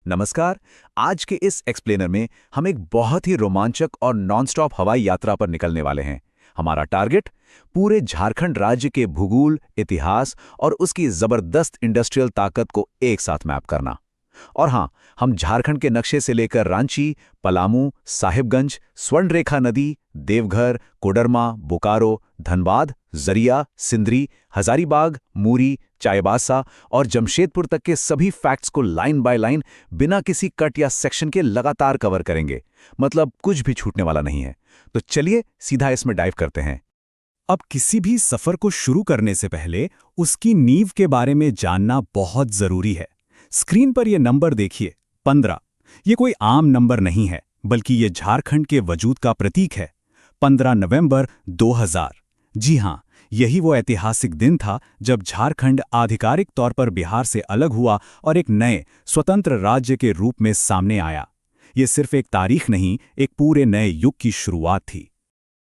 नमस्कार। आज के इस एक्सप्लेनर में हम एक बहुत ही रोमांचक और नॉनस्टॉप हवाई यात्रा पर निकलने वाले हैं। हमारा टारगेट पूरे झारखंड राज्य के भूगोल, इतिहास और उसकी जबरदस्त इंडस्ट्रियल ताकत को एक साथ मैप करना। और हाँ, हम झारखंड के नक्शे से लेकर रांची, पलामू, साहिबगंज, स्वर्णरेखा नदी, देवघर, कोडरमा, बोकारो, धनबाद, जरिया, सिंदरी, हजारीबाग, मूरी, चाईबासा और जमशेदपुर तक के सभी फैक्ट्स को लाइन बाय लाइन बिना किसी कट या सेक्शन के लगातार कवर करेंगे। मतलब कुछ भी छूटने वाला नहीं है। तो चलिए सीधा इसमें डाइव करते हैं। अब किसी भी सफर को शुरू करने से पहले उसकी नींव के बारे में जानना बहुत जरूरी है। स्क्रीन पर यह नंबर देखिए, 15। ये कोई आम नंबर नहीं है, बल्कि ये झारखंड के वजूद का प्रतीक है। 15 नवंबर 2000। जी हाँ, यही वो ऐतिहासिक दिन था जब झारखंड आधिकारिक तौर पर बिहार से अलग हुआ और एक नए स्वतंत्र राज्य के रूप में सामने आया। ये सिर्फ एक तारीख नहीं, एक पूरे नए युग की शुरुआत थी।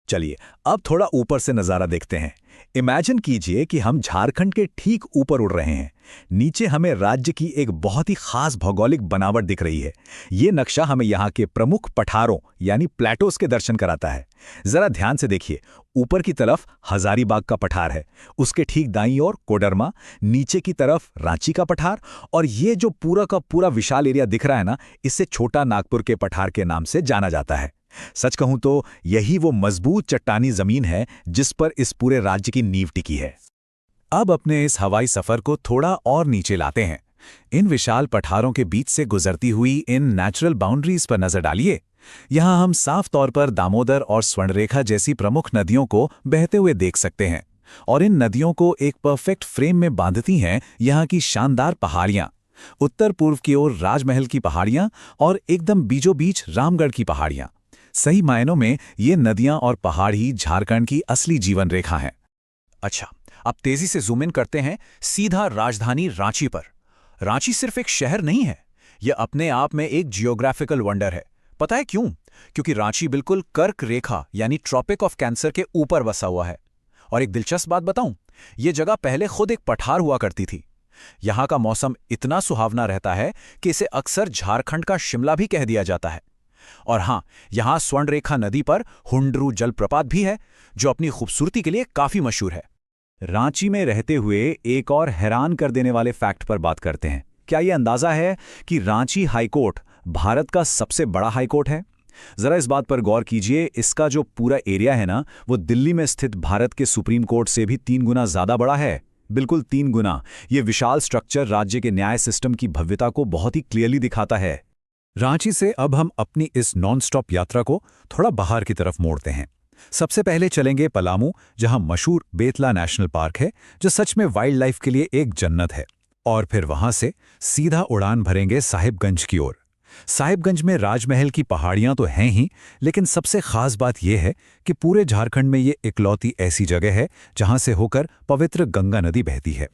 चलिए अब थोड़ा ऊपर से नज़ारा देखते हैं। इमेजिन कीजिए कि हम झारखंड के ठीक ऊपर उड़ रहे हैं। नीचे हमें राज्य की एक बहुत ही खास भौगोलिक बनावट दिख रही है। ये नक्शा हमें यहाँ के प्रमुख पठारों यानी प्लेटोस के दर्शन कराता है। जरा ध्यान से देखिए, ऊपर की तरफ हजारीबाग का पठार है, उसके ठीक दाईं ओर कोडरमा, नीचे की तरफ रांची का पठार, और ये जो पूरा का पूरा विशाल एरिया दिख रहा है ना, इसे छोटा नागपुर के पठार के नाम से जाना जाता है। सच कहूं तो यही वो मजबूत चट्टानी जमीन है जिस पर इस पूरे राज्य की नींव टिकी है। अब अपने इस हवाई सफर को थोड़ा और नीचे लाते हैं। इन विशाल पठारों के बीच से गुजरती हुई इन नेचुरल बाउंड्रीज पर नजर डालिए। यहां हम साफ तौर पर दामोदर और स्वर्णरेखा जैसी प्रमुख नदियों को बहते हुए देख सकते हैं, और इन नदियों को एक परफेक्ट फ्रेम में बांधती हैं यहां की शानदार पहाड़ियां। उत्तर पूर्व की ओर राजमहल की पहाड़ियां और एकदम बीचों बीच रामगढ़ की पहाड़ियां। सही मायनों में ये नदियां और पहाड़ ही झारखंड की असली जीवन रेखा हैं। अच्छा, अब तेजी से जूम इन करते हैं सीधा राजधानी रांची पर। रांची सिर्फ एक शहर नहीं है, यह अपने आप में एक जियोग्राफिकल वंडर है। पता है क्यों? क्योंकि रांची बिल्कुल कर्क रेखा यानी ट्रॉपिक ऑफ कैंसर के ऊपर बसा हुआ है। और एक दिलचस्प बात बताऊं, यह जगह पहले खुद एक पठार हुआ करती थी। यहां का मौसम इतना सुहावना रहता है कि इसे अक्सर झारखंड का शिमला भी कह दिया जाता है। और हां, यहां स्वर्णरेखा नदी पर हुंडरू जलप्रपात भी है, जो अपनी खूबसूरती के लिए काफी मशहूर है। रांची में रहते हुए एक और हैरान कर देने वाले फैक्ट पर बात करते हैं। क्या यह अंदाजा है कि रांची हाईकोर्ट भारत का सबसे बड़ा हाईकोर्ट है? जरा इस बात पर गौर कीजिए। इसका जो पूरा एरिया है ना, वो दिल्ली में स्थित भारत के सुप्रीम कोर्ट से भी 3 गुना ज्यादा बड़ा है। बिल्कुल 3 गुना। ये विशाल स्ट्रक्चर राज्य के न्याय सिस्टम की भव्यता को बहुत ही क्लियरली दिखाता है। रांची से अब हम अपनी इस नॉन स्टॉप यात्रा को थोड़ा बाहर की तरफ मोड़ते हैं। सबसे पहले चलेंगे पलामू, जहां मशहूर बेतला नेशनल पार्क है, जो सच में वाइल्ड लाइफ के लिए एक जन्नत है। और फिर वहां से सीधा उड़ान भरेंगे साहिबगंज की ओर। साहिबगंज में राजमहल की पहाड़ियां तो हैं ही, लेकिन सबसे खास बात यह है कि पूरे झारखंड में ये इकलौती ऐसी जगह है जहां से होकर पवित्र गंगा नदी बहती है।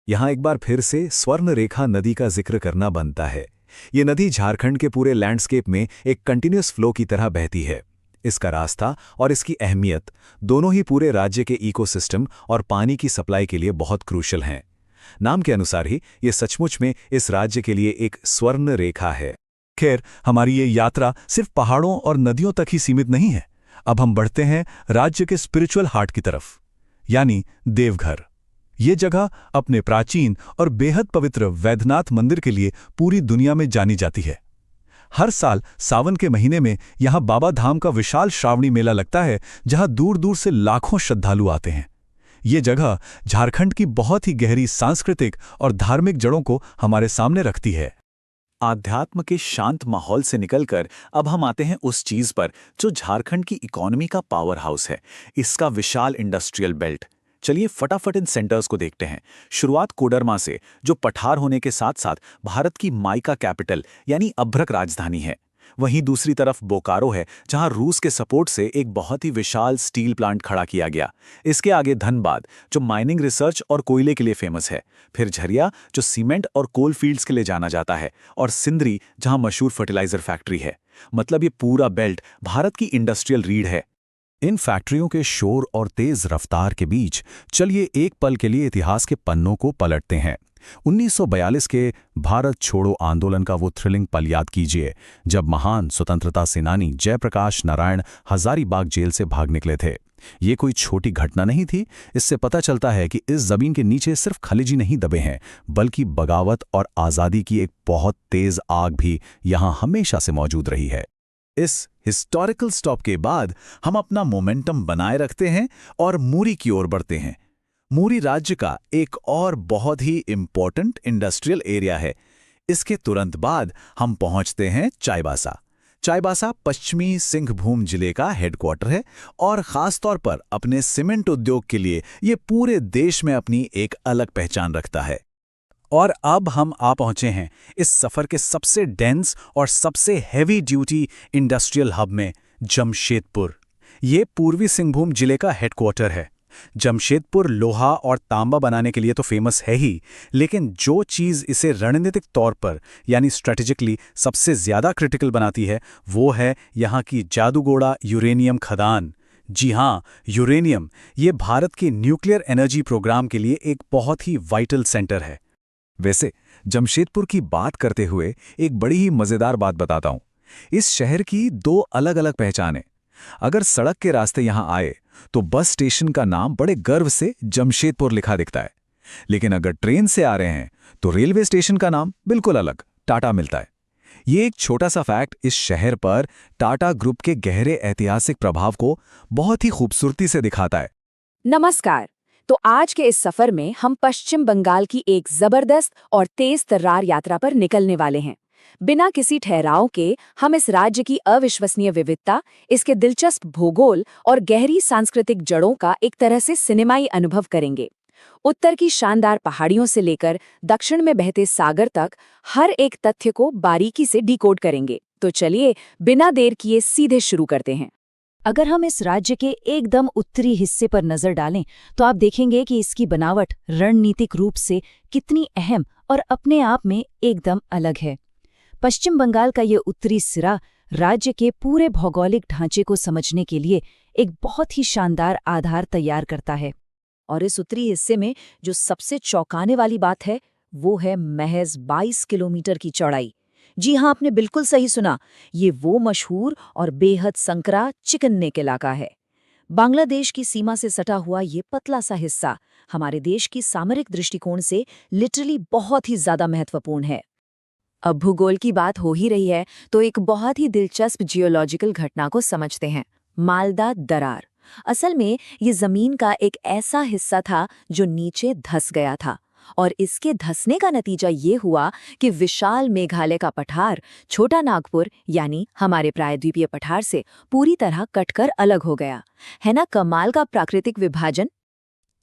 यहां एक बार फिर से स्वर्णरेखा नदी का जिक्र करना बनता है। ये नदी झारखंड के पूरे लैंडस्केप में एक कंटिन्यूअस फ्लो की तरह बहती है। इसका रास्ता और इसकी अहमियत दोनों ही पूरे राज्य के इकोसिस्टम और पानी की सप्लाई के लिए बहुत क्रूशल हैं। नाम के अनुसार ही ये सचमुच में इस राज्य के लिए एक स्वर्ण रेखा है। खैर, हमारी ये यात्रा सिर्फ पहाड़ों और नदियों तक ही सीमित नहीं है। अब हम बढ़ते हैं राज्य के स्पिरिचुअल हार्ट की तरफ, यानी देवघर। ये जगह अपने प्राचीन और बेहद पवित्र वैद्यनाथ मंदिर के लिए पूरी दुनिया में जानी जाती है। हर साल सावन के महीने में यहाँ बाबा धाम का विशाल श्रावणी मेला लगता है, जहाँ दूर दूर से लाखों श्रद्धालु आते हैं। ये जगह झारखंड की बहुत ही गहरी सांस्कृतिक और धार्मिक जड़ों को हमारे सामने रखती है। आध्यात्म के शांत माहौल से निकलकर अब हम आते हैं उस चीज पर जो झारखंड की इकोनॉमी का पावर हाउस है, इसका विशाल इंडस्ट्रियल बेल्ट। चलिए फटाफट इन सेंटर्स को देखते हैं। शुरुआत कोडरमा से, जो पठार होने के साथ साथ भारत की माइका कैपिटल यानी अभ्रक राजधानी है। वहीं दूसरी तरफ बोकारो है, जहां रूस के सपोर्ट से एक बहुत ही विशाल स्टील प्लांट खड़ा किया गया। इसके आगे धनबाद, जो माइनिंग रिसर्च और कोयले के लिए फेमस है। फिर झरिया, जो सीमेंट और कोल फील्ड्स के लिए जाना जाता है। और सिंदरी, जहां मशहूर फर्टिलाइजर फैक्ट्री है। मतलब ये पूरा बेल्ट भारत की इंडस्ट्रियल रीढ़ है। इन फैक्ट्रियों के शोर और तेज रफ्तार के बीच चलिए एक पल के लिए इतिहास के पन्नों को पलटते हैं। 1942 के भारत छोड़ो आंदोलन का वो थ्रिलिंग पल याद कीजिए, जब महान स्वतंत्रता सेनानी जयप्रकाश नारायण हजारीबाग जेल से भाग निकले थे। ये कोई छोटी घटना नहीं थी। इससे पता चलता है कि इस जमीन के नीचे सिर्फ खलिजी नहीं दबे हैं, बल्कि बगावत और आज़ादी की एक बहुत तेज आग भी यहां हमेशा से मौजूद रही है। इस हिस्टोरिकल स्टॉप के बाद हम अपना मोमेंटम बनाए रखते हैं और मुरी की ओर बढ़ते हैं। मुरी राज्य का एक और बहुत ही इंपॉर्टेंट इंडस्ट्रियल एरिया है। इसके तुरंत बाद हम पहुंचते हैं चाईबासा। चाईबासा पश्चिमी सिंहभूम जिले का हेडक्वार्टर है और खास तौर पर अपने सीमेंट उद्योग के लिए ये पूरे देश में अपनी एक अलग पहचान रखता है। और अब हम आ पहुंचे हैं इस सफर के सबसे डेंस और सबसे हैवी ड्यूटी इंडस्ट्रियल हब में, जमशेदपुर। ये पूर्वी सिंहभूम जिले का हेडक्वार्टर है। जमशेदपुर लोहा और तांबा बनाने के लिए तो फेमस है ही, लेकिन जो चीज़ इसे रणनीतिक तौर पर यानी स्ट्रेटेजिकली सबसे ज़्यादा क्रिटिकल बनाती है वो है यहाँ की जादूगोड़ा यूरेनियम खदान। जी हाँ, यूरेनियम। ये भारत के न्यूक्लियर एनर्जी प्रोग्राम के लिए एक बहुत ही वाइटल सेंटर है। वैसे जमशेदपुर की बात करते हुए एक बड़ी ही मज़ेदार बात बताता हूँ। इस शहर की दो अलग अलग पहचानें। अगर सड़क के रास्ते यहाँ आए तो बस स्टेशन का नाम बड़े गर्व से जमशेदपुर लिखा दिखता है, लेकिन अगर ट्रेन से आ रहे हैं तो रेलवे स्टेशन का नाम बिल्कुल अलग, टाटा मिलता है। ये एक छोटा सा फैक्ट इस शहर पर टाटा ग्रुप के गहरे ऐतिहासिक प्रभाव को बहुत ही खूबसूरती से दिखाता है। नमस्कार। तो आज के इस सफर में हम पश्चिम बंगाल की एक जबरदस्त और तेज तर्रार यात्रा पर निकलने वाले हैं। बिना किसी ठहराव के हम इस राज्य की अविश्वसनीय विविधता, इसके दिलचस्प भूगोल और गहरी सांस्कृतिक जड़ों का एक तरह से सिनेमाई अनुभव करेंगे। उत्तर की शानदार पहाड़ियों से लेकर दक्षिण में बहते सागर तक हर एक तथ्य को बारीकी से डिकोड करेंगे। तो चलिए बिना देर किए सीधे शुरू करते हैं। अगर हम इस राज्य के एकदम उत्तरी हिस्से पर नजर डालें तो आप देखेंगे कि इसकी बनावट रणनीतिक रूप से कितनी अहम और अपने आप में एकदम अलग है। पश्चिम बंगाल का ये उत्तरी सिरा राज्य के पूरे भौगोलिक ढांचे को समझने के लिए एक बहुत ही शानदार आधार तैयार करता है। और इस उत्तरी हिस्से में जो सबसे चौंकाने वाली बात है वो है महज 22 किलोमीटर की चौड़ाई। जी हाँ, आपने बिल्कुल सही सुना, ये वो मशहूर और बेहद संकरा चिकन नेक इलाका है। बांग्लादेश की सीमा से सटा हुआ ये पतला सा हिस्सा हमारे देश की सामरिक दृष्टिकोण से लिटरली बहुत ही ज्यादा महत्वपूर्ण है। अब भूगोल की बात हो ही रही है तो एक बहुत ही दिलचस्प जियोलॉजिकल घटना को समझते हैं, मालदा दरार। असल में ये जमीन का एक ऐसा हिस्सा था जो नीचे धंस गया था, और इसके धंसने का नतीजा ये हुआ कि विशाल मेघालय का पठार छोटा नागपुर यानी हमारे प्रायद्वीपीय पठार से पूरी तरह कटकर अलग हो गया। है ना कमाल का प्राकृतिक विभाजन।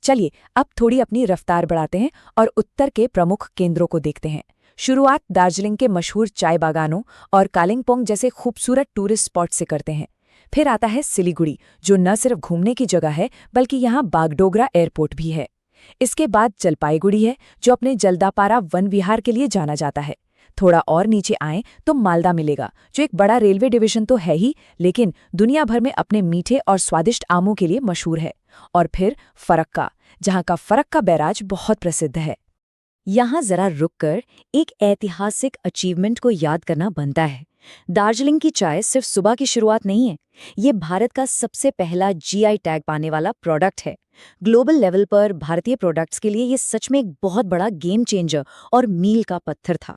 चलिए अब थोड़ी अपनी रफ्तार बढ़ाते हैं और उत्तर के प्रमुख केंद्रों को देखते हैं। शुरुआत दार्जिलिंग के मशहूर चाय बागानों और कालिंपोंग जैसे खूबसूरत टूरिस्ट स्पॉट से करते हैं। फिर आता है सिलीगुड़ी, जो न सिर्फ घूमने की जगह है बल्कि यहाँ बागडोगरा एयरपोर्ट भी है। इसके बाद जलपाईगुड़ी है, जो अपने जल्दापारा वन विहार के लिए जाना जाता है। थोड़ा और नीचे आएं तो मालदा मिलेगा, जो एक बड़ा रेलवे डिवीजन तो है ही, लेकिन दुनिया भर में अपने मीठे और स्वादिष्ट आमों के लिए मशहूर है। और फिर फरक्का, जहाँ का फरक्का बैराज बहुत प्रसिद्ध है। यहाँ जरा रुककर एक ऐतिहासिक अचीवमेंट को याद करना बनता है। दार्जिलिंग की चाय सिर्फ सुबह की शुरुआत नहीं है, ये भारत का सबसे पहला जीआई टैग पाने वाला प्रोडक्ट है। ग्लोबल लेवल पर भारतीय प्रोडक्ट्स के लिए ये सच में एक बहुत बड़ा गेम चेंजर और मील का पत्थर था।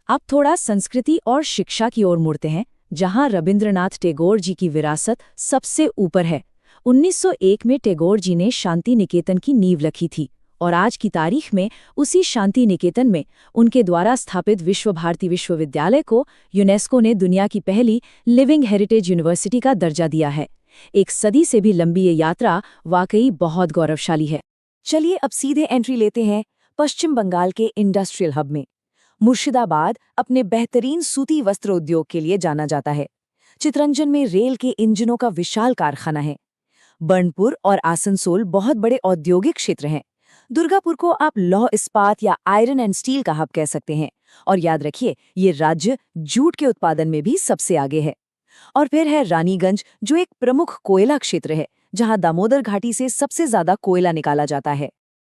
अब थोड़ा संस्कृति और शिक्षा की ओर मुड़ते हैं, जहां रविंद्रनाथ टैगोर जी की विरासत सबसे ऊपर है। 1901 में टैगोर जी ने शांति निकेतन की नींव रखी थी, और आज की तारीख में उसी शांति निकेतन में उनके द्वारा स्थापित विश्व भारती विश्वविद्यालय को यूनेस्को ने दुनिया की पहली लिविंग हेरिटेज यूनिवर्सिटी का दर्जा दिया है। एक सदी से भी लंबी ये यात्रा वाकई बहुत गौरवशाली है। चलिए अब सीधे एंट्री लेते हैं पश्चिम बंगाल के इंडस्ट्रियल हब में। मुर्शिदाबाद अपने बेहतरीन सूती वस्त्र उद्योग के लिए जाना जाता है। चितरंजन में रेल के इंजनों का विशाल कारखाना है। बर्नपुर और आसनसोल बहुत बड़े औद्योगिक क्षेत्र हैं। दुर्गापुर को आप लौह इस्पात या आयरन एंड स्टील का हब कह सकते हैं। और याद रखिए, ये राज्य जूट के उत्पादन में भी सबसे आगे है। और फिर है रानीगंज, जो एक प्रमुख कोयला क्षेत्र है, जहां दामोदर घाटी से सबसे ज्यादा कोयला निकाला जाता है।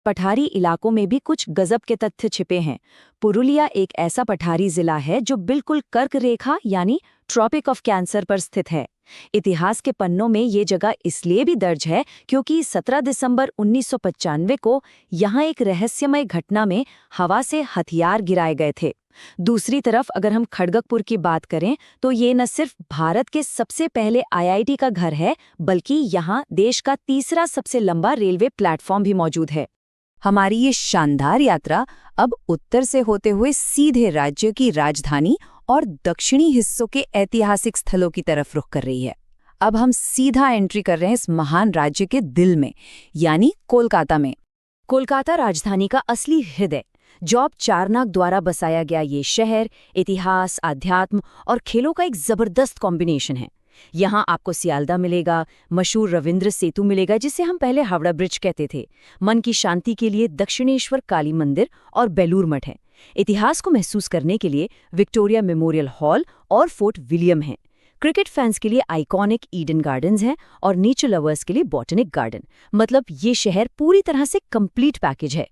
पठारी इलाकों में भी कुछ गजब के तथ्य छिपे हैं। पुरुलिया एक ऐसा पठारी जिला है जो बिल्कुल कर्क रेखा यानी ट्रॉपिक ऑफ कैंसर पर स्थित है। इतिहास के पन्नों में ये जगह इसलिए भी दर्ज है क्योंकि 17 दिसंबर 1995 को यहाँ एक रहस्यमय घटना में हवा से हथियार गिराए गए थे। दूसरी तरफ अगर हम खड़गपुर की बात करें तो ये न सिर्फ भारत के सबसे पहले आईआईटी का घर है, बल्कि यहाँ देश का तीसरा सबसे लंबा रेलवे प्लेटफॉर्म भी मौजूद है। हमारी ये शानदार यात्रा अब उत्तर से होते हुए सीधे राज्य की राजधानी और दक्षिणी हिस्सों के ऐतिहासिक स्थलों की तरफ रुख कर रही है। अब हम सीधा एंट्री कर रहे हैं इस महान राज्य के दिल में, यानी कोलकाता में। कोलकाता राजधानी का असली हृदय। जॉब चारनाक द्वारा बसाया गया ये शहर इतिहास, आध्यात्म और खेलों का एक जबरदस्त कॉम्बिनेशन है। यहाँ आपको सियालदा मिलेगा, मशहूर रविंद्र सेतु मिलेगा जिसे हम पहले हावड़ा ब्रिज कहते थे, मन की शांति के लिए दक्षिणेश्वर काली मंदिर और बेलूर मठ है। इतिहास को महसूस करने के लिए विक्टोरिया मेमोरियल हॉल और फोर्ट विलियम है। क्रिकेट फैंस के लिए आइकॉनिक ईडन गार्डन्स हैं और नेचर लवर्स के लिए बॉटनिक गार्डन। मतलब ये शहर पूरी तरह से कंप्लीट पैकेज है।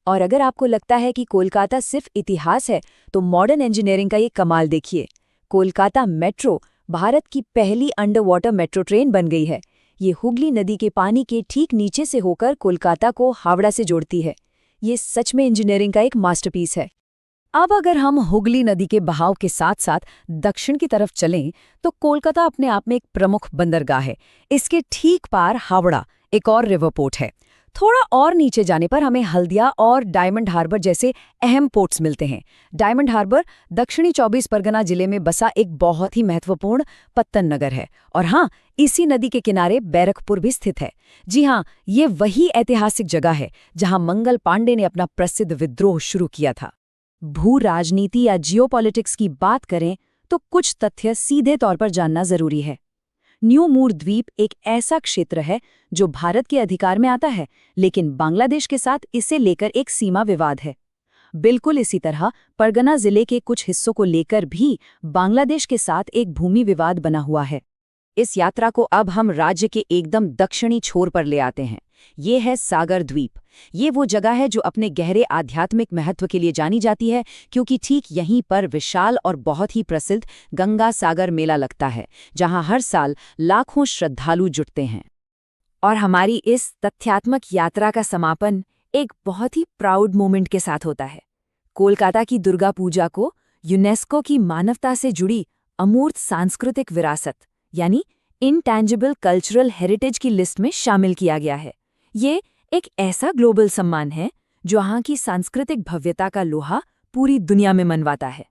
और अगर आपको लगता है कि कोलकाता सिर्फ इतिहास है, तो मॉडर्न इंजीनियरिंग का ये कमाल देखिए। कोलकाता मेट्रो भारत की पहली अंडर वाटर मेट्रो ट्रेन बन गई है। ये हुगली नदी के पानी के ठीक नीचे से होकर कोलकाता को हावड़ा से जोड़ती है। ये सच में इंजीनियरिंग का एक मास्टरपीस है। अब अगर हम हुगली नदी के बहाव के साथ साथ दक्षिण की तरफ चलें तो कोलकाता अपने आप में एक प्रमुख बंदरगाह है। इसके ठीक पार हावड़ा एक और रिवर पोर्ट है। थोड़ा और नीचे जाने पर हमें हल्दिया और डायमंड हार्बर जैसे अहम पोर्ट्स मिलते हैं। डायमंड हार्बर दक्षिणी 24 परगना जिले में बसा एक बहुत ही महत्वपूर्ण पत्तन नगर है। और हाँ, इसी नदी के किनारे बैरकपुर भी स्थित है। जी हाँ, ये वही ऐतिहासिक जगह है जहाँ मंगल पांडे ने अपना प्रसिद्ध विद्रोह शुरू किया था। भू राजनीति या जियोपॉलिटिक्स की बात करें तो कुछ तथ्य सीधे तौर पर जानना जरूरी है। न्यू मूर द्वीप एक ऐसा क्षेत्र है जो भारत के अधिकार में आता है, लेकिन बांग्लादेश के साथ इसे लेकर एक सीमा विवाद है। बिल्कुल इसी तरह परगना जिले के कुछ हिस्सों को लेकर भी बांग्लादेश के साथ एक भूमि विवाद बना हुआ है। इस यात्रा को अब हम राज्य के एकदम दक्षिणी छोर पर ले आते हैं। ये है सागर द्वीप। ये वो जगह है जो अपने गहरे आध्यात्मिक महत्व के लिए जानी जाती है, क्योंकि ठीक यहीं पर विशाल और बहुत ही प्रसिद्ध गंगा सागर मेला लगता है, जहां हर साल लाखों श्रद्धालु जुटते हैं। और हमारी इस तथ्यात्मक यात्रा का समापन एक बहुत ही प्राउड मोमेंट के साथ होता है। कोलकाता की दुर्गा पूजा को यूनेस्को की मानवता से जुड़ी अमूर्त सांस्कृतिक विरासत यानी इनटैंजिबल कल्चरल हेरिटेज की लिस्ट में शामिल किया गया है। ये एक ऐसा ग्लोबल सम्मान है जो यहाँ की सांस्कृतिक भव्यता का लोहा पूरी दुनिया में मनवाता है।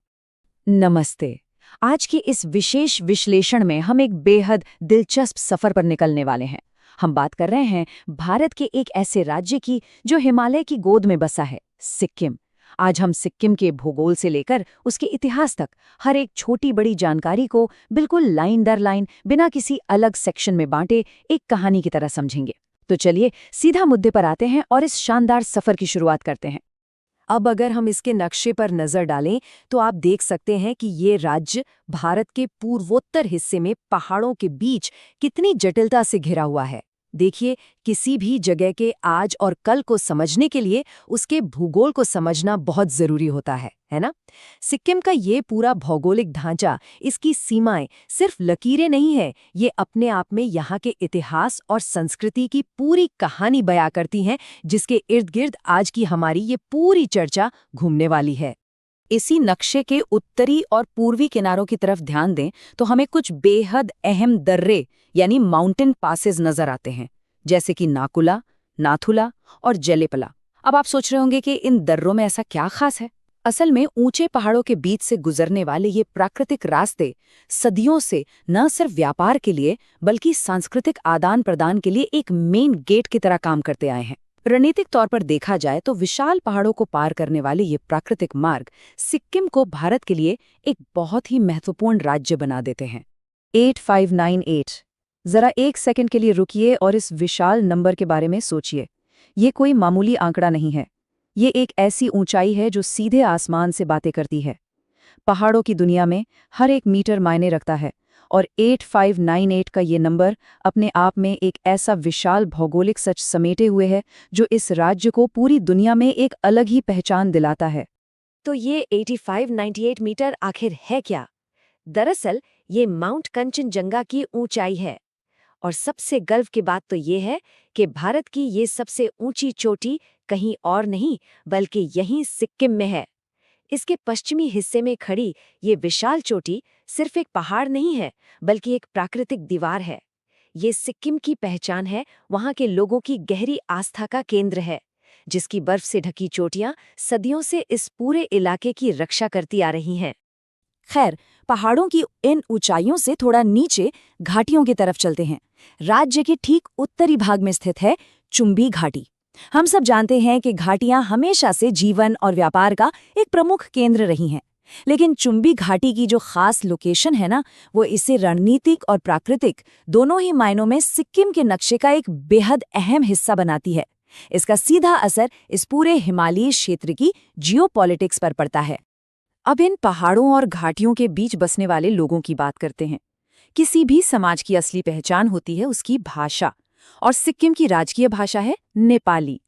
नमस्ते। आज की इस विशेष विश्लेषण में हम एक बेहद दिलचस्प सफर पर निकलने वाले हैं। हम बात कर रहे हैं भारत के एक ऐसे राज्य की जो हिमालय की गोद में बसा है, सिक्किम। आज हम सिक्किम के भूगोल से लेकर उसके इतिहास तक हर एक छोटी बड़ी जानकारी को बिल्कुल लाइन दर लाइन बिना किसी अलग सेक्शन में बांटे एक कहानी की तरह समझेंगे। तो चलिए सीधा मुद्दे पर आते हैं और इस शानदार सफर की शुरुआत करते हैं। अब अगर हम इसके नक्शे पर नजर डालें तो आप देख सकते हैं कि ये राज्य भारत के पूर्वोत्तर हिस्से में पहाड़ों के बीच कितनी जटिलता से घिरा हुआ है। देखिए, किसी भी जगह के आज और कल को समझने के लिए उसके भूगोल को समझना बहुत जरूरी होता है ना? सिक्किम का ये पूरा भौगोलिक ढांचा, इसकी सीमाएं सिर्फ लकीरें नहीं है, ये अपने आप में यहाँ के इतिहास और संस्कृति की पूरी कहानी बयां करती हैं, जिसके इर्द गिर्द आज की हमारी ये पूरी चर्चा घूमने वाली है। इसी नक्शे के उत्तरी और पूर्वी किनारों की तरफ ध्यान दें तो हमें कुछ बेहद अहम दर्रे यानी माउंटेन पासेस नजर आते हैं, जैसे कि नाकुला, नाथुला और जेलेपला। अब आप सोच रहे होंगे कि इन दर्रों में ऐसा क्या खास है? असल में ऊंचे पहाड़ों के बीच से गुजरने वाले ये प्राकृतिक रास्ते सदियों से न सिर्फ व्यापार के लिए बल्कि सांस्कृतिक आदान प्रदान के लिए एक मेन गेट की तरह काम करते आए हैं। रणनीतिक तौर पर देखा जाए तो विशाल पहाड़ों को पार करने वाले ये प्राकृतिक मार्ग सिक्किम को भारत के लिए एक बहुत ही महत्वपूर्ण राज्य बना देते हैं। 8598। जरा एक सेकंड के लिए रुकिए और इस विशाल नंबर के बारे में सोचिए। ये कोई मामूली आंकड़ा नहीं है। ये एक ऐसी ऊंचाई है जो सीधे आसमान से बातें करती है। पहाड़ों की दुनिया में हर एक मीटर मायने रखता है और 8598 का ये नंबर अपने आप में एक ऐसा विशाल भौगोलिक सच समेटे हुए है जो इस राज्य को पूरी दुनिया में एक अलग ही पहचान दिलाता है। तो ये 8598 मीटर आखिर है क्या? दरअसल ये माउंट कंचनजंगा की ऊंचाई है। और सबसे गर्व की बात तो ये है कि भारत की ये सबसे ऊंची चोटी कहीं और नहीं बल्कि यहीं सिक्किम में है। इसके पश्चिमी हिस्से में खड़ी ये विशाल चोटी सिर्फ एक पहाड़ नहीं है बल्कि एक प्राकृतिक दीवार है। ये सिक्किम की पहचान है, वहाँ के लोगों की गहरी आस्था का केंद्र है, जिसकी बर्फ से ढकी चोटियां सदियों से इस पूरे इलाके की रक्षा करती आ रही हैं। खैर, पहाड़ों की इन ऊंचाइयों से थोड़ा नीचे घाटियों की तरफ चलते हैं। राज्य के ठीक उत्तरी भाग में स्थित है चुम्बी घाटी। हम सब जानते हैं कि घाटियां हमेशा से जीवन और व्यापार का एक प्रमुख केंद्र रही हैं, लेकिन चुम्बी घाटी की जो खास लोकेशन है ना, वो इसे रणनीतिक और प्राकृतिक दोनों ही मायनों में सिक्किम के नक्शे का एक बेहद अहम हिस्सा बनाती है। इसका सीधा असर इस पूरे हिमालयी क्षेत्र की जियोपॉलिटिक्स पर पड़ता है। अब इन पहाड़ों और घाटियों के बीच बसने वाले लोगों की बात करते हैं। किसी भी समाज की असली पहचान होती है उसकी भाषा, और सिक्किम की राजकीय भाषा है नेपाली।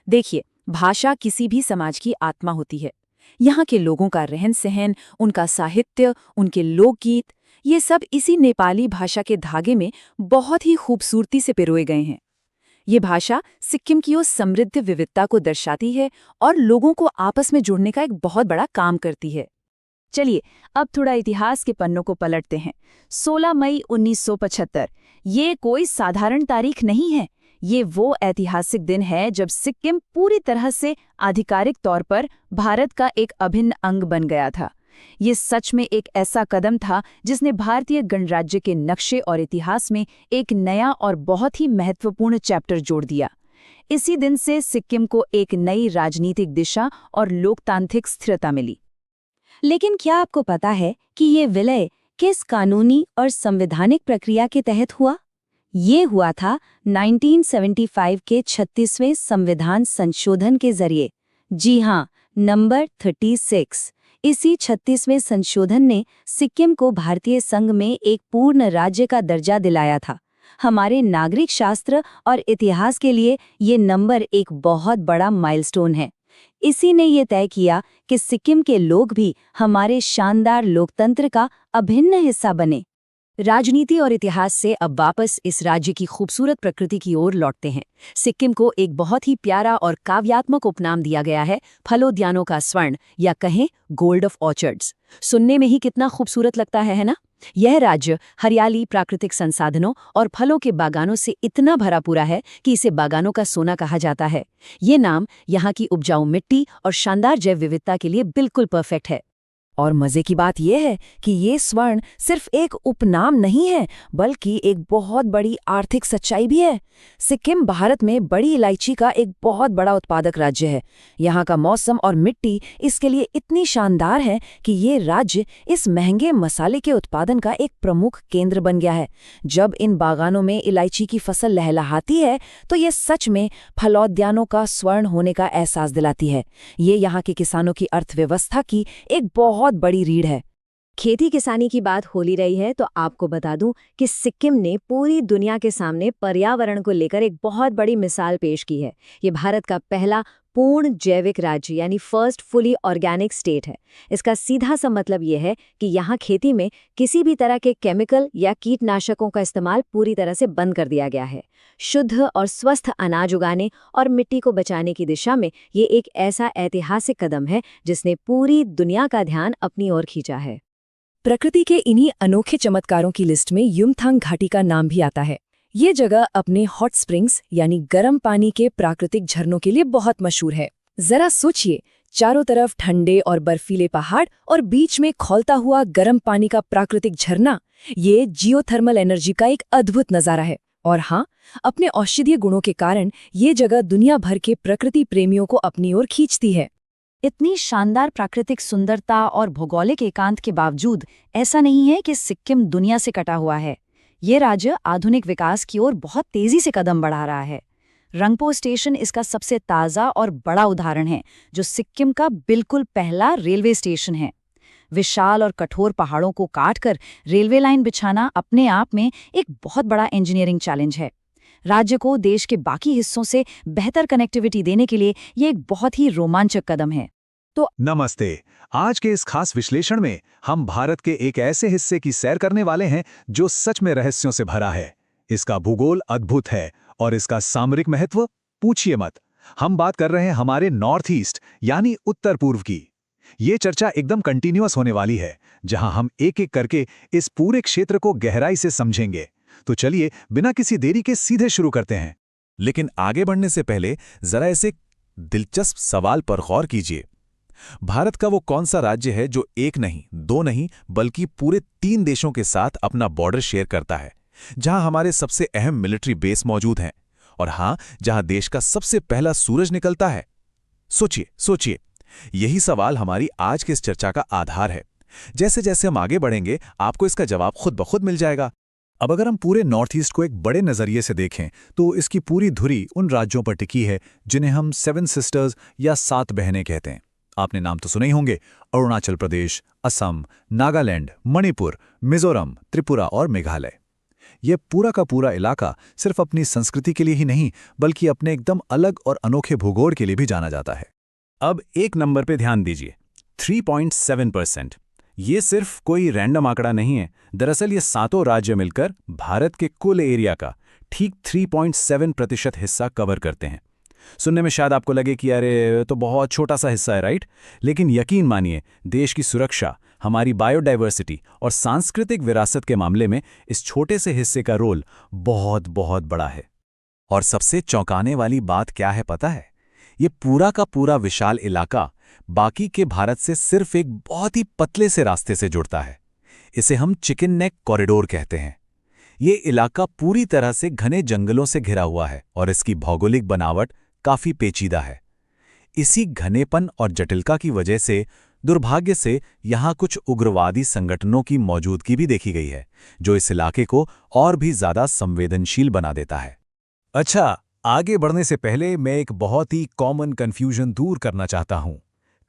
देखिए, भाषा किसी भी समाज की आत्मा होती है। यहाँ के लोगों का रहन सहन, उनका साहित्य, उनके लोकगीत, ये सब इसी नेपाली भाषा के धागे में बहुत ही खूबसूरती से पिरोए गए हैं। ये भाषा सिक्किम की उस समृद्ध विविधता को दर्शाती है और लोगों को आपस में जुड़ने का एक बहुत बड़ा काम करती है। चलिए, अब थोड़ा इतिहास के पन्नों को पलटते हैं। 16 मई 1975, ये कोई साधारण तारीख नहीं है। ये वो ऐतिहासिक दिन है जब सिक्किम पूरी तरह से आधिकारिक तौर पर भारत का एक अभिन्न अंग बन गया था। ये सच में एक ऐसा कदम था जिसने भारतीय गणराज्य के नक्शे और इतिहास में एक नया और बहुत ही महत्वपूर्ण चैप्टर जोड़ दिया। इसी दिन से सिक्किम को एक नई राजनीतिक दिशा और लोकतांत्रिक स्थिरता मिली। लेकिन क्या आपको पता है कि ये विलय किस कानूनी और संवैधानिक प्रक्रिया के तहत हुआ? ये हुआ था 1975 के 36वें संविधान संशोधन के जरिए। जी हाँ, नंबर 36। इसी 36वें संशोधन ने सिक्किम को भारतीय संघ में एक पूर्ण राज्य का दर्जा दिलाया था। हमारे नागरिक शास्त्र और इतिहास के लिए ये नंबर एक बहुत बड़ा माइलस्टोन है। इसी ने ये तय किया कि सिक्किम के लोग भी हमारे शानदार लोकतंत्र का अभिन्न हिस्सा बने। राजनीति और इतिहास से अब वापस इस राज्य की खूबसूरत प्रकृति की ओर लौटते हैं। सिक्किम को एक बहुत ही प्यारा और काव्यात्मक उपनाम दिया गया है, फलोद्यानों का स्वर्ण, या कहें गोल्ड ऑफ ऑर्चर्ड्स। सुनने में ही कितना खूबसूरत लगता है ना? यह राज्य हरियाली, प्राकृतिक संसाधनों और फलों के बागानों से इतना भरा पूरा है कि इसे बागानों का सोना कहा जाता है। ये नाम यहाँ की उपजाऊ मिट्टी और शानदार जैव विविधता के लिए बिल्कुल परफेक्ट है। और मजे की बात यह है कि ये स्वर्ण सिर्फ एक उपनाम नहीं है, बल्कि एक बहुत बड़ी आर्थिक सच्चाई भी है। सिक्किम भारत में बड़ी इलायची का एक बहुत बड़ा उत्पादक राज्य है। यहाँ का मौसम और मिट्टी इसके लिए इतनी शानदार है कि ये राज्य इस महंगे मसाले के उत्पादन का एक प्रमुख केंद्र बन गया है। जब इन बागानों में इलायची की फसल लहलहाती है तो ये सच में फलोद्यानों का स्वर्ण होने का एहसास दिलाती है। ये यहाँ के किसानों की अर्थव्यवस्था की एक बहुत बड़ी रीढ़ है। खेती किसानी की बात हो ही रही है तो आपको बता दूं कि सिक्किम ने पूरी दुनिया के सामने पर्यावरण को लेकर एक बहुत बड़ी मिसाल पेश की है। ये भारत का पहला पूर्ण जैविक राज्य यानी फर्स्ट फुली ऑर्गेनिक स्टेट है। इसका सीधा सा मतलब ये है कि यहाँ खेती में किसी भी तरह के केमिकल या कीटनाशकों का इस्तेमाल पूरी तरह से बंद कर दिया गया है। शुद्ध और स्वस्थ अनाज उगाने और मिट्टी को बचाने की दिशा में ये एक ऐसा ऐतिहासिक कदम है जिसने पूरी दुनिया का ध्यान अपनी ओर खींचा है। प्रकृति के इन्हीं अनोखे चमत्कारों की लिस्ट में युमथांग घाटी का नाम भी आता है। ये जगह अपने हॉट स्प्रिंग्स यानी गर्म पानी के प्राकृतिक झरनों के लिए बहुत मशहूर है। जरा सोचिए, चारों तरफ ठंडे और बर्फीले पहाड़ और बीच में खौलता हुआ गर्म पानी का प्राकृतिक झरना। ये जियोथर्मल एनर्जी का एक अद्भुत नज़ारा है। और हाँ, अपने औषधीय गुणों के कारण ये जगह दुनिया भर के प्रकृति प्रेमियों को अपनी ओर खींचती है। इतनी शानदार प्राकृतिक सुंदरता और भौगोलिक एकांत के बावजूद ऐसा नहीं है कि सिक्किम दुनिया से कटा हुआ है। ये राज्य आधुनिक विकास की ओर बहुत तेजी से कदम बढ़ा रहा है। रंगपो स्टेशन इसका सबसे ताज़ा और बड़ा उदाहरण है, जो सिक्किम का बिल्कुल पहला रेलवे स्टेशन है। विशाल और कठोर पहाड़ों को काटकर रेलवे लाइन बिछाना अपने आप में एक बहुत बड़ा इंजीनियरिंग चैलेंज है। राज्य को देश के बाकी हिस्सों से बेहतर कनेक्टिविटी देने के लिए ये एक बहुत ही रोमांचक कदम है। नमस्ते। आज के इस खास विश्लेषण में हम भारत के एक ऐसे हिस्से की सैर करने वाले हैं जो सच में रहस्यों से भरा है। इसका भूगोल अद्भुत है और इसका सामरिक महत्व पूछिए मत। हम बात कर रहे हैं हमारे नॉर्थ ईस्ट यानी उत्तर पूर्व की। ये चर्चा एकदम कंटिन्यूअस होने वाली है, जहां हम एक एक करके इस पूरे क्षेत्र को गहराई से समझेंगे। तो चलिए बिना किसी देरी के सीधे शुरू करते हैं। लेकिन आगे बढ़ने से पहले जरा ऐसे दिलचस्प सवाल पर गौर कीजिए। भारत का वो कौन सा राज्य है जो एक नहीं, दो नहीं, बल्कि पूरे 3 देशों के साथ अपना बॉर्डर शेयर करता है, जहां हमारे सबसे अहम मिलिट्री बेस मौजूद हैं और हां, जहां देश का सबसे पहला सूरज निकलता है? सोचिए। यही सवाल हमारी आज की इस चर्चा का आधार है। जैसे जैसे हम आगे बढ़ेंगे, आपको इसका जवाब खुद ब खुद मिल जाएगा। अब अगर हम पूरे नॉर्थ ईस्ट को एक बड़े नजरिए से देखें तो इसकी पूरी धुरी उन राज्यों पर टिकी है जिन्हें हम 7 सिस्टर्स या 7 बहनें कहते हैं। आपने नाम तो सुने ही होंगे: अरुणाचल प्रदेश, असम, नागालैंड, मणिपुर, मिजोरम, त्रिपुरा और मेघालय। यह पूरा का पूरा इलाका सिर्फ अपनी संस्कृति के लिए ही नहीं, बल्कि अपने एकदम अलग और अनोखे भूगोल के लिए भी जाना जाता है। अब एक नंबर पे ध्यान दीजिए, 3.7%। ये सिर्फ कोई रैंडम आंकड़ा नहीं है। दरअसल ये 7 राज्य मिलकर भारत के कुल एरिया का ठीक 3.7% हिस्सा कवर करते हैं। सुनने में शायद आपको लगे कि अरे तो बहुत छोटा सा हिस्सा है, राइट? लेकिन यकीन मानिए, देश की सुरक्षा, हमारी बायोडाइवर्सिटी और सांस्कृतिक विरासत के मामले में इस छोटे से हिस्से का रोल बहुत बहुत बड़ा है। और सबसे चौंकाने वाली बात क्या है पता है? ये पूरा का पूरा विशाल इलाका बाकी के भारत से सिर्फ एक बहुत ही पतले से रास्ते से जुड़ता है। इसे हम चिकन नेक कॉरिडोर कहते हैं। ये इलाका पूरी तरह से घने जंगलों से घिरा हुआ है और इसकी भौगोलिक बनावट काफी पेचीदा है। इसी घनेपन और जटिलता की वजह से दुर्भाग्य से यहाँ कुछ उग्रवादी संगठनों की मौजूदगी भी देखी गई है, जो इस इलाके को और भी ज्यादा संवेदनशील बना देता है। अच्छा, आगे बढ़ने से पहले मैं एक बहुत ही कॉमन कंफ्यूजन दूर करना चाहता हूं।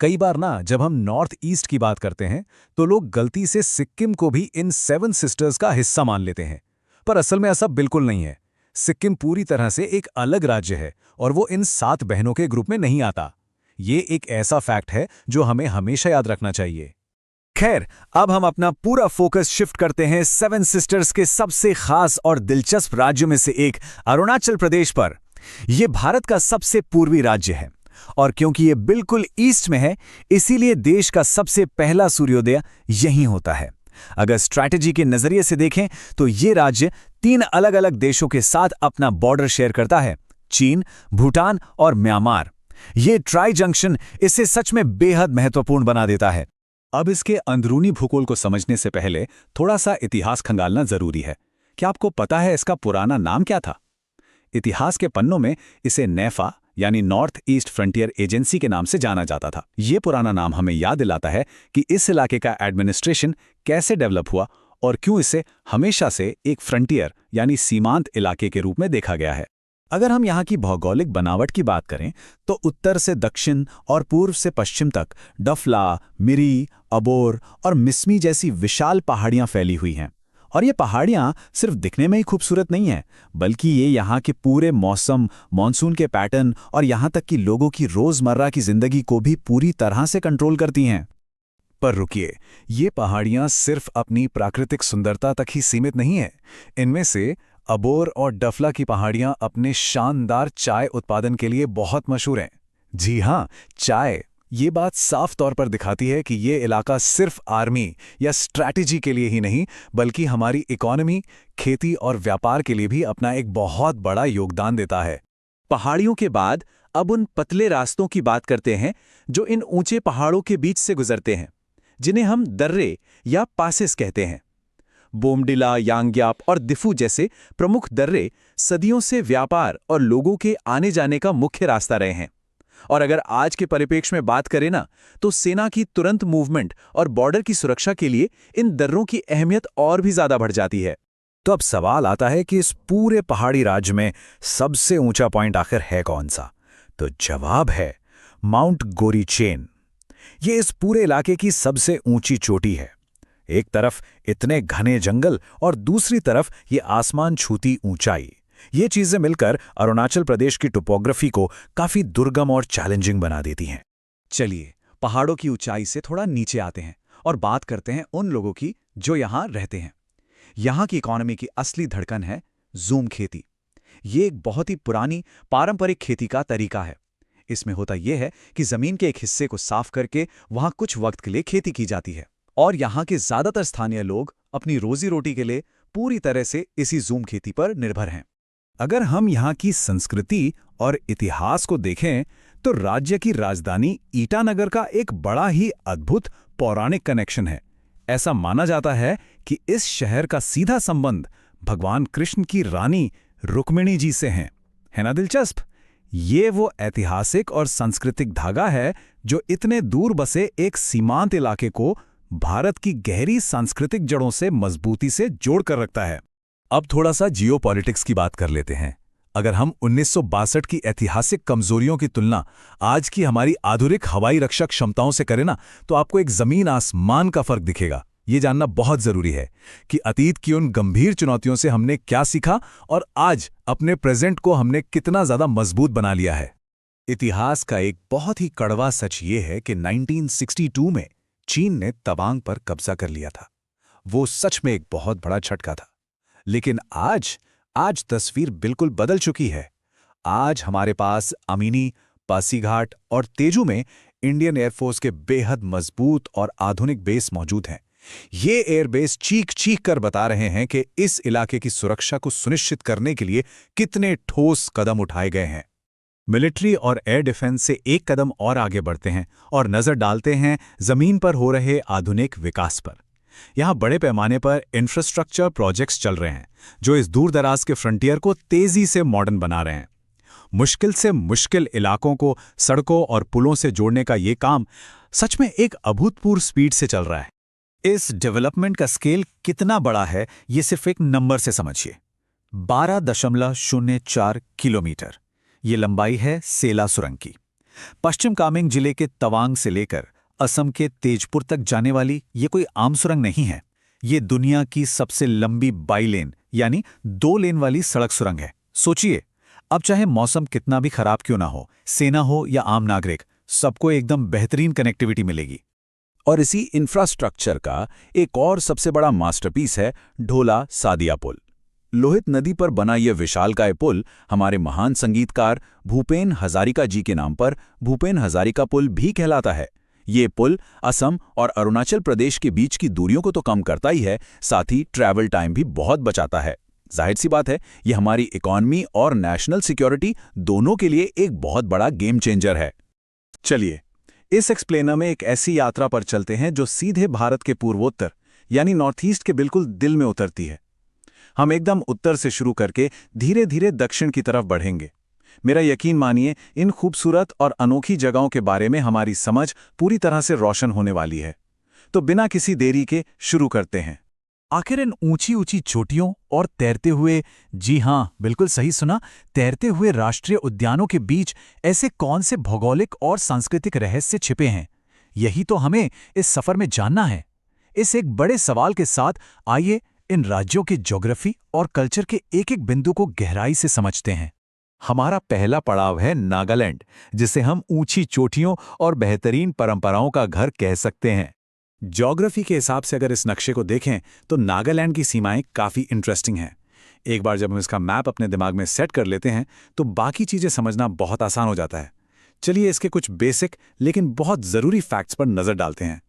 कई बार जब हम नॉर्थ ईस्ट की बात करते हैं तो लोग गलती से सिक्किम को भी इन 7 सिस्टर्स का हिस्सा मान लेते हैं, पर असल में ऐसा बिल्कुल नहीं है। सिक्किम पूरी तरह से एक अलग राज्य है और वो इन 7 बहनों के ग्रुप में नहीं आता। ये एक ऐसा फैक्ट है जो हमें हमेशा याद रखना चाहिए। खैर, अब हम अपना पूरा फोकस शिफ्ट करते हैं 7 सिस्टर्स के सबसे खास और दिलचस्प राज्यों में से एक अरुणाचल प्रदेश पर। यह भारत का सबसे पूर्वी राज्य है और क्योंकि ये बिल्कुल ईस्ट में है, इसीलिए देश का सबसे पहला सूर्योदय यहीं होता है। अगर स्ट्रैटेजी के नजरिए से देखें तो ये राज्य 3 अलग-अलग देशों के साथ अपना बॉर्डर शेयर करता है: चीन, भूटान और म्यांमार। ये ट्राई जंक्शन इसे सच में बेहद महत्वपूर्ण बना देता है। अब इसके अंदरूनी भूगोल को समझने से पहले थोड़ा सा इतिहास खंगालना जरूरी है। क्या आपको पता है इसका पुराना नाम क्या था? इतिहास के पन्नों में इसे नेफा यानी नॉर्थ ईस्ट फ्रंटियर एजेंसी के नाम से जाना जाता था। ये पुराना नाम हमें याद दिलाता है कि इस इलाके का एडमिनिस्ट्रेशन कैसे डेवलप हुआ और क्यों इसे हमेशा से एक फ्रंटियर यानी सीमांत इलाके के रूप में देखा गया है। अगर हम यहाँ की भौगोलिक बनावट की बात करें तो उत्तर से दक्षिण और पूर्व से पश्चिम तक डफला, मिरी, अबोर और मिसमी जैसी विशाल पहाड़ियाँ फैली हुई हैं। और ये पहाड़ियाँ सिर्फ दिखने में ही खूबसूरत नहीं हैं, बल्कि ये यहाँ के पूरे मौसम, मॉनसून के पैटर्न और यहाँ तक कि लोगों की रोज़मर्रा की ज़िंदगी को भी पूरी तरह से कंट्रोल करती हैं। पर रुकिए, ये पहाड़ियाँ सिर्फ अपनी प्राकृतिक सुंदरता तक ही सीमित नहीं हैं। इनमें से अबोर और डफला की पहाड़ियाँ अपने शानदार चाय उत्पादन के लिए बहुत मशहूर हैं। जी हाँ, चाय। ये बात साफ तौर पर दिखाती है कि ये इलाका सिर्फ आर्मी या स्ट्रैटेजी के लिए ही नहीं, बल्कि हमारी इकोनॉमी, खेती और व्यापार के लिए भी अपना एक बहुत बड़ा योगदान देता है। पहाड़ियों के बाद अब उन पतले रास्तों की बात करते हैं जो इन ऊंचे पहाड़ों के बीच से गुजरते हैं, जिन्हें हम दर्रे या पासेस कहते हैं। बोमडिला, यांग्याप और दिफू जैसे प्रमुख दर्रे सदियों से व्यापार और लोगों के आने जाने का मुख्य रास्ता रहे हैं। और अगर आज के परिप्रेक्ष्य में बात करें तो सेना की तुरंत मूवमेंट और बॉर्डर की सुरक्षा के लिए इन दर्रों की अहमियत और भी ज्यादा बढ़ जाती है। तो अब सवाल आता है कि इस पूरे पहाड़ी राज्य में सबसे ऊंचा पॉइंट आखिर है कौन सा? तो जवाब है माउंट गोरी चेन। ये इस पूरे इलाके की सबसे ऊंची चोटी है। एक तरफ इतने घने जंगल और दूसरी तरफ ये आसमान छूती ऊंचाई। ये चीजें मिलकर अरुणाचल प्रदेश की टोपोग्राफी को काफी दुर्गम और चैलेंजिंग बना देती हैं। चलिए पहाड़ों की ऊंचाई से थोड़ा नीचे आते हैं और बात करते हैं उन लोगों की जो यहाँ रहते हैं। यहाँ की इकोनॉमी की असली धड़कन है ज़ूम खेती। ये एक बहुत ही पुरानी पारंपरिक खेती का तरीका है। इसमें होता यह है कि जमीन के एक हिस्से को साफ करके वहां कुछ वक्त के लिए खेती की जाती है और यहाँ के ज्यादातर स्थानीय लोग अपनी रोजी रोटी के लिए पूरी तरह से इसी ज़ूम खेती पर निर्भर हैं। अगर हम यहाँ की संस्कृति और इतिहास को देखें तो राज्य की राजधानी ईटानगर का एक बड़ा ही अद्भुत पौराणिक कनेक्शन है। ऐसा माना जाता है कि इस शहर का सीधा संबंध भगवान कृष्ण की रानी रुक्मिणी जी से है ना दिलचस्प? ये वो ऐतिहासिक और सांस्कृतिक धागा है जो इतने दूर बसे एक सीमांत इलाके को भारत की गहरी सांस्कृतिक जड़ों से मजबूती से जोड़ कर रखता है। अब थोड़ा सा जियोपॉलिटिक्स की बात कर लेते हैं। अगर हम 1962 की ऐतिहासिक कमजोरियों की तुलना आज की हमारी आधुनिक हवाई रक्षा क्षमताओं से करें ना, तो आपको एक जमीन आसमान का फर्क दिखेगा। ये जानना बहुत जरूरी है कि अतीत की उन गंभीर चुनौतियों से हमने क्या सीखा और आज अपने प्रेजेंट को हमने कितना ज्यादा मजबूत बना लिया है। इतिहास का एक बहुत ही कड़वा सच ये है कि 1962 में चीन ने तवांग पर कब्जा कर लिया था। वो सच में एक बहुत बड़ा झटका था। लेकिन आज तस्वीर बिल्कुल बदल चुकी है। आज हमारे पास अमीनी, पासीघाट और तेजू में इंडियन एयरफोर्स के बेहद मजबूत और आधुनिक बेस मौजूद हैं। ये एयरबेस चीख कर बता रहे हैं कि इस इलाके की सुरक्षा को सुनिश्चित करने के लिए कितने ठोस कदम उठाए गए हैं। मिलिट्री और एयर डिफेंस से एक कदम और आगे बढ़ते हैं और नजर डालते हैं जमीन पर हो रहे आधुनिक विकास पर। यहाँ बड़े पैमाने पर इंफ्रास्ट्रक्चर प्रोजेक्ट्स चल रहे हैं जो इस दूर-दराज के फ्रंटियर को तेजी से मॉडर्न बना रहे हैं। मुश्किल से मुश्किल इलाकों को सड़कों और पुलों से जोड़ने का ये काम सच में एक अभूतपूर्व स्पीड से चल रहा है। इस डेवलपमेंट का स्केल कितना बड़ा है ये सिर्फ एक नंबर से समझिए। 12.04 किलोमीटर ये लंबाई है सेला सुरंग की। पश्चिम कामेंग जिले के तवांग से लेकर असम के तेजपुर तक जाने वाली ये कोई आम सुरंग नहीं है। ये दुनिया की सबसे लंबी बाईलेन यानी 2 लेन वाली सड़क सुरंग है। सोचिए, अब चाहे मौसम कितना भी खराब क्यों ना हो, सेना हो या आम नागरिक, सबको एकदम बेहतरीन कनेक्टिविटी मिलेगी। और इसी इंफ्रास्ट्रक्चर का एक और सबसे बड़ा मास्टरपीस है ढोला सादिया पुल। लोहित नदी पर बना यह विशालकाय पुल हमारे महान संगीतकार भूपेन हजारिका जी के नाम पर भूपेन हजारिका पुल भी कहलाता है। ये पुल असम और अरुणाचल प्रदेश के बीच की दूरियों को तो कम करता ही है, साथ ही ट्रैवल टाइम भी बहुत बचाता है। जाहिर सी बात है, ये हमारी इकोनॉमी और नेशनल सिक्योरिटी दोनों के लिए एक बहुत बड़ा गेम चेंजर है। चलिए, इस एक्सप्लेनर में एक ऐसी यात्रा पर चलते हैं जो सीधे भारत के पूर्वोत्तर यानी नॉर्थ ईस्ट के बिल्कुल दिल में उतरती है। हम एकदम उत्तर से शुरू करके धीरे धीरे दक्षिण की तरफ बढ़ेंगे। मेरा यकीन मानिए, इन खूबसूरत और अनोखी जगहों के बारे में हमारी समझ पूरी तरह से रोशन होने वाली है। तो बिना किसी देरी के शुरू करते हैं। आखिर इन ऊंची ऊंची चोटियों और तैरते हुए, जी हाँ बिल्कुल सही सुना, तैरते हुए राष्ट्रीय उद्यानों के बीच ऐसे कौन से भौगोलिक और सांस्कृतिक रहस्य छिपे हैं? यही तो हमें इस सफर में जानना है। इस एक बड़े सवाल के साथ आइए इन राज्यों की ज्योग्राफी और कल्चर के एक एक बिंदु को गहराई से समझते हैं। हमारा पहला पड़ाव है नागालैंड, जिसे हम ऊंची चोटियों और बेहतरीन परंपराओं का घर कह सकते हैं। ज्योग्राफी के हिसाब से अगर इस नक्शे को देखें तो नागालैंड की सीमाएं काफ़ी इंटरेस्टिंग हैं। एक बार जब हम इसका मैप अपने दिमाग में सेट कर लेते हैं तो बाकी चीज़ें समझना बहुत आसान हो जाता है। चलिए इसके कुछ बेसिक लेकिन बहुत ज़रूरी फैक्ट्स पर नज़र डालते हैं।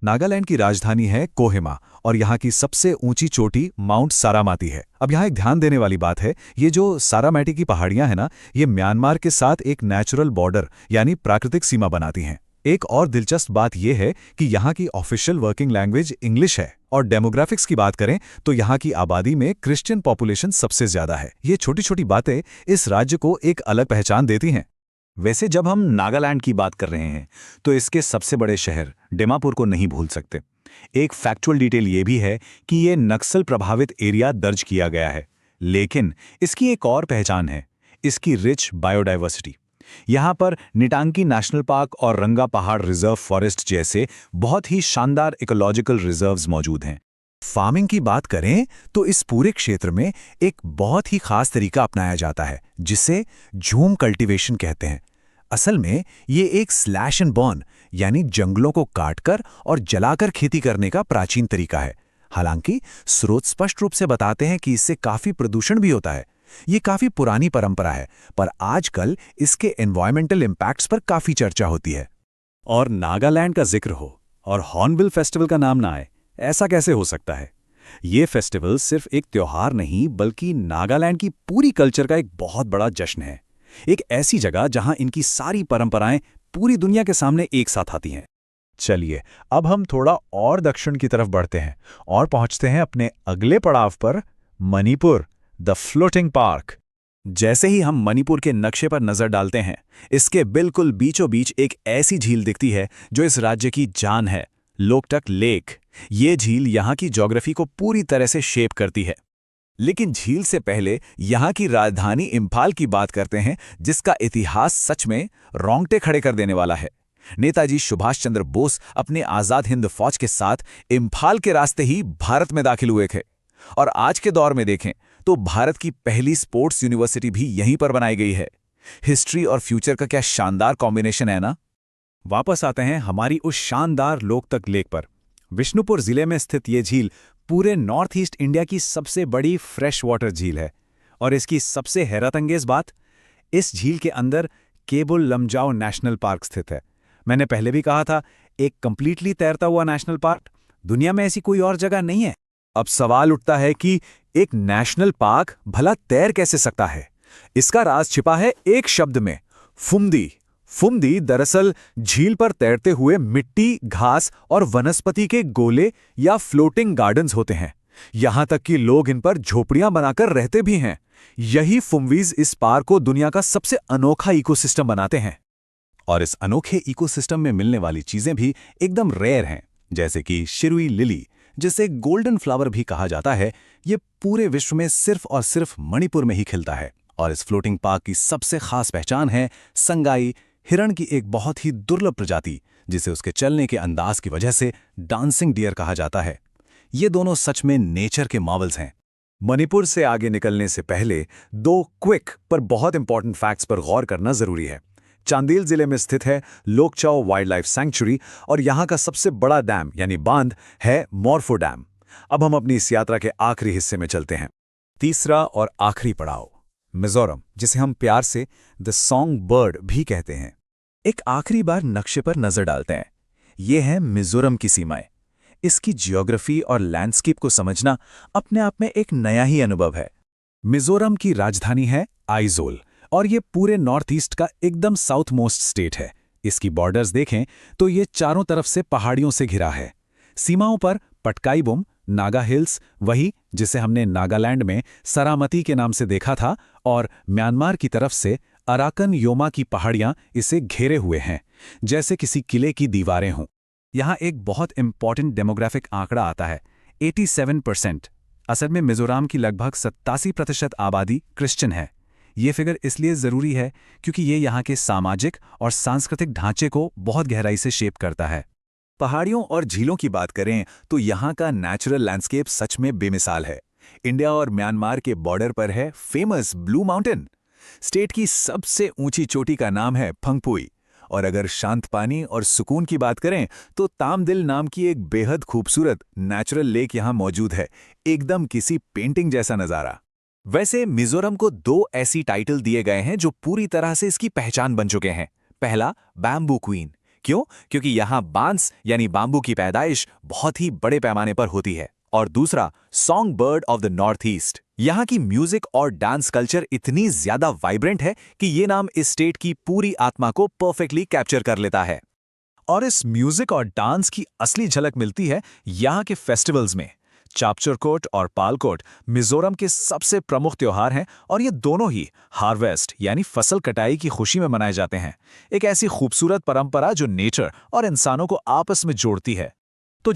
नागालैंड की राजधानी है कोहिमा और यहाँ की सबसे ऊंची चोटी माउंट सारामाती है। अब यहाँ एक ध्यान देने वाली बात है, ये जो सारामाटी की पहाड़ियाँ हैं ना, ये म्यांमार के साथ एक नेचुरल बॉर्डर यानी प्राकृतिक सीमा बनाती हैं। एक और दिलचस्प बात यह है कि यहाँ की ऑफिशियल वर्किंग लैंग्वेज इंग्लिश है और डेमोग्राफिक्स की बात करें तो यहाँ की आबादी में क्रिश्चियन पॉपुलेशन सबसे ज्यादा है। ये छोटी छोटी बातें इस राज्य को एक अलग पहचान देती हैं। वैसे जब हम नागालैंड की बात कर रहे हैं तो इसके सबसे बड़े शहर डिमापुर को नहीं भूल सकते। एक फैक्चुअल डिटेल ये भी है कि ये नक्सल प्रभावित एरिया दर्ज किया गया है, लेकिन इसकी एक और पहचान है, इसकी रिच बायोडाइवर्सिटी। यहाँ पर निटांकी नेशनल पार्क और रंगा पहाड़ रिजर्व फॉरेस्ट जैसे बहुत ही शानदार इकोलॉजिकल रिजर्व्स मौजूद हैं। फार्मिंग की बात करें तो इस पूरे क्षेत्र में एक बहुत ही खास तरीका अपनाया जाता है जिसे झूम कल्टीवेशन कहते हैं। असल में ये एक स्लैश एंड बर्न यानी जंगलों को काटकर और जलाकर खेती करने का प्राचीन तरीका है। हालांकि स्रोत स्पष्ट रूप से बताते हैं कि इससे काफी प्रदूषण भी होता है। ये काफी पुरानी परंपरा है, पर आजकल इसके एनवायरमेंटल इम्पैक्ट्स पर काफी चर्चा होती है। और नागालैंड का जिक्र हो और हॉर्नबिल फेस्टिवल का नाम ना आए, ऐसा कैसे हो सकता है? ये फेस्टिवल सिर्फ एक त्योहार नहीं बल्कि नागालैंड की पूरी कल्चर का एक बहुत बड़ा जश्न है। एक ऐसी जगह जहां इनकी सारी परंपराएं पूरी दुनिया के सामने एक साथ आती हैं। चलिए अब हम थोड़ा और दक्षिण की तरफ बढ़ते हैं और पहुंचते हैं अपने अगले पड़ाव पर, मणिपुर, द फ्लोटिंग पार्क। जैसे ही हम मणिपुर के नक्शे पर नजर डालते हैं, इसके बिल्कुल बीचों बीच एक ऐसी झील दिखती है जो इस राज्य की जान है, लोकटक लेक। ये झील यहाँ की ज्योग्राफी को पूरी तरह से शेप करती है। लेकिन झील से पहले यहाँ की राजधानी इम्फाल की बात करते हैं, जिसका इतिहास सच में रोंगटे खड़े कर देने वाला है। नेताजी सुभाष चंद्र बोस अपने आज़ाद हिंद फौज के साथ इम्फाल के रास्ते ही भारत में दाखिल हुए थे। और आज के दौर में देखें तो भारत की पहली स्पोर्ट्स यूनिवर्सिटी भी यहीं पर बनाई गई है। हिस्ट्री और फ्यूचर का क्या शानदार कॉम्बिनेशन है ना। वापस आते हैं हमारी उस शानदार लोकटक लेक पर। विष्णुपुर जिले में स्थित ये झील पूरे नॉर्थ ईस्ट इंडिया की सबसे बड़ी फ्रेश वाटर झील है। और इसकी सबसे हैरतअंगेज बात, इस झील के अंदर केबुल लमजाओ नेशनल पार्क स्थित है। मैंने पहले भी कहा था, एक कंप्लीटली तैरता हुआ नेशनल पार्क, दुनिया में ऐसी कोई और जगह नहीं है। अब सवाल उठता है कि एक नेशनल पार्क भला तैर कैसे सकता है? इसका राज छिपा है एक शब्द में, फुमदी। फुमदी दरअसल झील पर तैरते हुए मिट्टी, घास और वनस्पति के गोले या फ्लोटिंग गार्डन्स होते हैं। यहां तक कि लोग इन पर झोपड़ियां बनाकर रहते भी हैं। यही फुमवीज इस पार्क को दुनिया का सबसे अनोखा इकोसिस्टम बनाते हैं। और इस अनोखे इकोसिस्टम में मिलने वाली चीजें भी एकदम रेयर हैं, जैसे कि शिरुई लिली, जिसे गोल्डन फ्लावर भी कहा जाता है। ये पूरे विश्व में सिर्फ और सिर्फ मणिपुर में ही खिलता है। और इस फ्लोटिंग पार्क की सबसे खास पहचान है संगाई, हिरण की एक बहुत ही दुर्लभ प्रजाति, जिसे उसके चलने के अंदाज की वजह से डांसिंग डियर कहा जाता है। ये दोनों सच में नेचर के मार्वल्स हैं। मणिपुर से आगे निकलने से पहले दो क्विक पर बहुत इंपॉर्टेंट फैक्ट्स पर गौर करना जरूरी है। चांदील जिले में स्थित है लोकचाओ वाइल्ड लाइफ सैंक्चुरी और यहाँ का सबसे बड़ा डैम यानी बांध है मोरफो डैम। अब हम अपनी इस यात्रा के आखिरी हिस्से में चलते हैं। तीसरा और आखिरी पड़ाव, मिजोरम, जिसे हम प्यार से द सॉन्ग बर्ड भी कहते हैं। एक आखिरी बार नक्शे पर नजर डालते हैं। ये है मिजोरम की सीमाएं। इसकी जियोग्राफी और लैंडस्केप को समझना अपने आप में एक नया ही अनुभव है। मिजोरम की राजधानी है आइजोल और ये पूरे नॉर्थ ईस्ट का एकदम साउथ मोस्ट स्टेट है। इसकी बॉर्डर्स देखें तो ये चारों तरफ से पहाड़ियों से घिरा है। सीमाओं पर पटकाईबुम, नागा हिल्स, वही जिसे हमने नागालैंड में सरामती के नाम से देखा था, और म्यांमार की तरफ से अराकन योमा की पहाड़ियां इसे घेरे हुए हैं, जैसे किसी किले की दीवारें हों। यहाँ एक बहुत इंपॉर्टेंट डेमोग्राफिक आंकड़ा आता है, 87%। असल में मिजोरम की लगभग 87% आबादी क्रिश्चियन है। ये फिगर इसलिए ज़रूरी है क्योंकि ये यहाँ के सामाजिक और सांस्कृतिक ढांचे को बहुत गहराई से शेप करता है। पहाड़ियों और झीलों की बात करें तो यहाँ का नेचुरल लैंडस्केप सच में बेमिसाल है। इंडिया और म्यांमार के बॉर्डर पर है फेमस ब्लू माउंटेन। स्टेट की सबसे ऊंची चोटी का नाम है फंगपुई। और अगर शांत पानी और सुकून की बात करें तो तामदिल नाम की एक बेहद खूबसूरत नेचुरल लेक यहाँ मौजूद है, एकदम किसी पेंटिंग जैसा नज़ारा। वैसे मिजोरम को 2 ऐसी टाइटल दिए गए हैं जो पूरी तरह से इसकी पहचान बन चुके हैं। पहला, बैम्बू क्वीन। क्यों? क्योंकि यहाँ बांस यानी बाम्बू की पैदाइश बहुत ही बड़े पैमाने पर होती है। और दूसरा, song bird of the north east. यहाँ की म्यूजिक और डांस कल्चर इतनी ज्यादा वाइब्रेंट है कि ये नाम इस स्टेट की पूरी आत्मा को परफेक्टली कैप्चर कर लेता है। और इस म्यूजिक और डांस की असली झलक मिलती है यहाँ के फेस्टिवल्स में। चापचरकोट और पालकोट मिजोरम के सबसे प्रमुख त्योहार हैं और ये दोनों ही हार्वेस्ट यानी फसल कटाई की खुशी में मनाए जाते हैं। एक ऐसी खूबसूरत परंपरा जो नेचर और इंसानों को आपस में जोड़ती है।